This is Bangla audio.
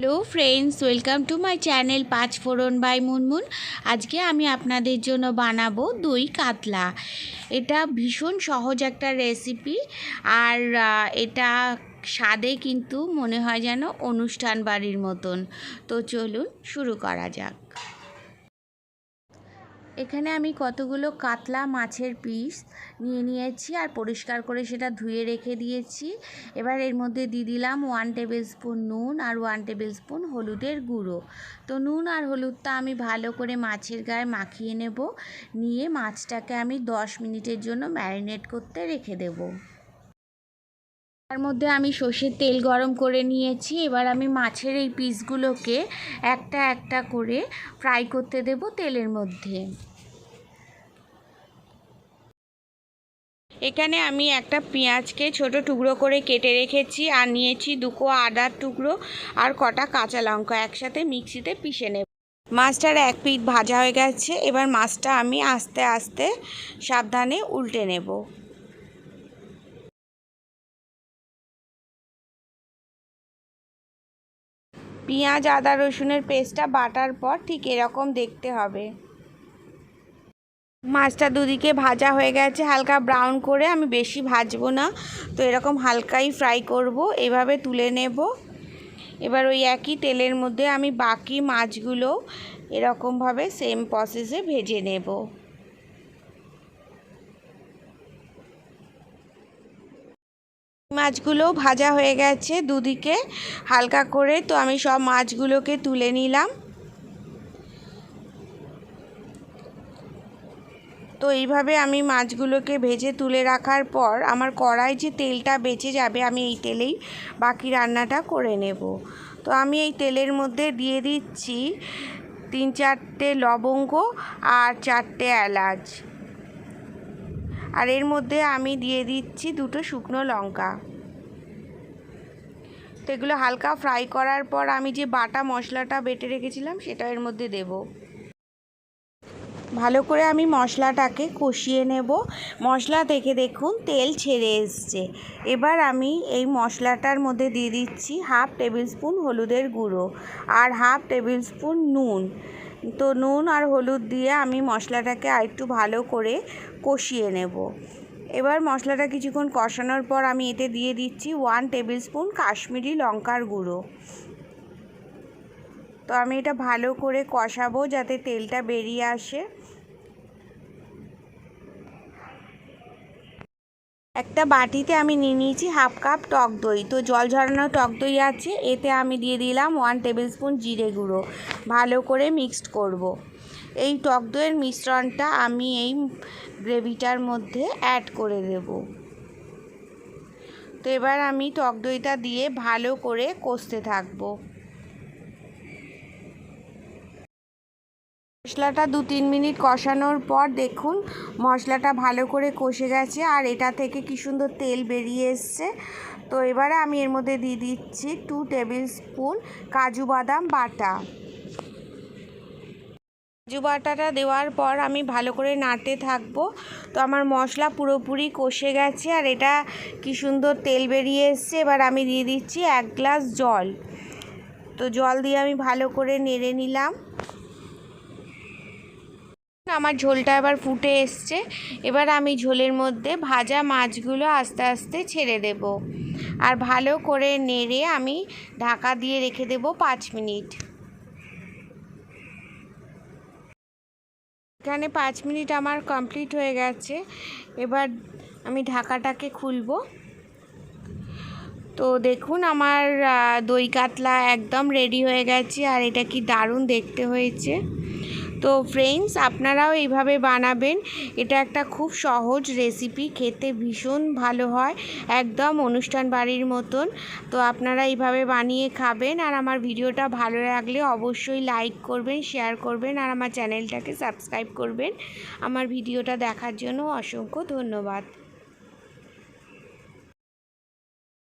Hello friends, welcome to my channel পাঁচ ফোড়ন বাই মুনমুন। আজকে আমি আপনাদের জন্য বানাবো দই কাতলা। এটা ভীষণ সহজ একটা রেসিপি, আর এটা স্বাদে কিন্তু মনে হয় যেন অনুষ্ঠান বাড়ির মতন। তো চলুন শুরু করা যাক। এখানে আমি কতগুলো কাতলা মাছের পিস নিয়েছি আর পরিষ্কার করে সেটা ধুয়ে রেখে দিয়েছি। এবার এর মধ্যে দিয়ে দিলাম 1 টেবিল স্পুন নুন আর 1 টেবিল স্পুন হলুদের গুঁড়ো। তো নুন আর হলুদটা আমি ভালো করে মাছের গায়ে মাখিয়ে নেব। নিয়ে মাছটাকে আমি 10 মিনিটের জন্য ম্যারিনেট করতে রেখে দেব। তার মধ্যে আমি সর্ষের তেল গরম করে নিয়েছি। এবার আমি মাছের এই পিসগুলোকে একটা একটা করে ফ্রাই করতে দেব তেলের মধ্যে। এখানে আমি একটা পেঁয়াজকে ছোট টুকরো করে কেটে রেখেছি, আর নিয়েছি 2 কোয়া আদার টুকরো আর কটা কাঁচা লঙ্কা একসাথে মিক্সিতে পিষে নেব। মাছটার এক পিঠ ভাজা হয়ে গেছে। এবার মাছটা আমি আস্তে আস্তে সাবধানে উল্টে নেব। পেঁয়াজ আদা রসুনের পেস্টটা বাটার পর ঠিক এরকম দেখতে হবে। মাছটা দুদিকে ভাজা হয়ে গেছে হালকা ব্রাউন করে, আমি বেশি ভাজবো না, তো এরকম হালকাই ফ্রাই করব। এভাবে তুলে নেব। এবার ওই একই তেলের মধ্যে আমি বাকি মাছগুলো এরকমভাবে সেম প্রসেসে ভেজে নেব। মাছগুলো ভাজা হয়ে গেছে দুদিকে হালকা করে, তো আমি সব মাছগুলোকে তুলে নিলাম। তো এইভাবে আমি মাছগুলোকে ভেজে তুলে রাখার পর আমার কড়াই যে তেলটা বেঁচে যাবে, আমি এই তেলেই বাকি রান্নাটা করে নেব। তো আমি এই তেলের মধ্যে দিয়ে দিচ্ছি 3-4টে লবঙ্গ আর 4টে এলাচ, আর এর মধ্যে আমি দিয়ে দিচ্ছি 2টো শুকনো লঙ্কা। তো এগুলো হালকা ফ্রাই করার পর আমি যে বাটা মশলাটা বেটে রেখেছিলাম সেটা এর মধ্যে দেব। ভালো করে আমি মশলাটাকে কষিয়ে নেব। মশলা থেকে দেখুন তেল ছেড়ে এসছে। এবার আমি এই মশলাটার মধ্যে দিয়ে দিচ্ছি 1/2 টেবিল স্পুন হলুদের গুঁড়ো আর 1/2 টেবিল স্পুন নুন। তো নুন আর হলুদ দিয়ে আমি মশলাটাকে আরেকটু ভালো করে কষিয়ে নেব। এবার মশলাটা কিছুক্ষণ কষানোর পর আমি এতে দিয়ে দিচ্ছি 1 টেবিল স্পুন কাশ্মীরি লঙ্কার গুঁড়ো। তো আমি এটা ভালো করে কষাবো যাতে তেলটা বেরিয়ে আসে। একটা বাটিতে আমি নিয়ে নিয়েছি 1/2 কাপ টক দই। তো জল ঝরানো টক দই আছে, এতে আমি দিয়ে দিলাম 1 টেবিল স্পুন জিরে গুঁড়ো। ভালো করে মিক্সড করব। এই টক দইয়ের মিশ্রণটা আমি এই গ্রেভিটার মধ্যে অ্যাড করে দেব। তো এবার আমি টক দইটা দিয়ে ভালো করে কষতে থাকবো। মশলাটা 2-3 মিনিট কষানোর পর দেখুন মশলাটা ভালো করে কষে গেছে, আর এটা থেকে কি সুন্দর তেল বেরিয়ে এসছে। তো এবারে আমি এর মধ্যে দিয়ে দিচ্ছি 2 টেবিল স্পুন কাজু বাদাম বাটা। কাজু বাটাটা দেওয়ার পর আমি ভালো করে নাড়তে থাকবো। তো আমার মশলা পুরোপুরি কষে গেছে, আর এটা কি সুন্দর তেল বেরিয়ে এসছে। এবার আমি দিয়ে দিচ্ছি 1 গ্লাস জল। তো জল দিয়ে আমি ভালো করে নেড়ে নিলাম। আমার ঝোলটা এবার ফুটে এসছে। এবার আমি ঝোলের মধ্যে ভাজা মাছগুলো আস্তে আস্তে ছেড়ে দেব, আর ভালো করে নেড়ে আমি ঢাকা দিয়ে রেখে দেব 5 মিনিট। এখানে 5 মিনিট আমার কমপ্লিট হয়ে গেছে। এবার আমি ঢাকাটাকে খুলব। তো দেখুন আমার দই কাতলা একদম রেডি হয়ে গেছে, আর এটা কি দারুণ দেখতে হয়েছে। তো ফ্রেন্ডস, আপনারাও এইভাবে বানাবেন। এটা একটা খুব সহজ রেসিপি, খেতে ভীষণ ভালো হয়, একদম অনুষ্ঠান বাড়ির মতন। তো আপনারা এইভাবে বানিয়ে খাবেন, আর আমার ভিডিওটা ভালো লাগলে অবশ্যই লাইক করবেন, শেয়ার করবেন, আর আমার চ্যানেলটাকে সাবস্ক্রাইব করবেন। আমার ভিডিওটা দেখার জন্য অসংখ্য ধন্যবাদ।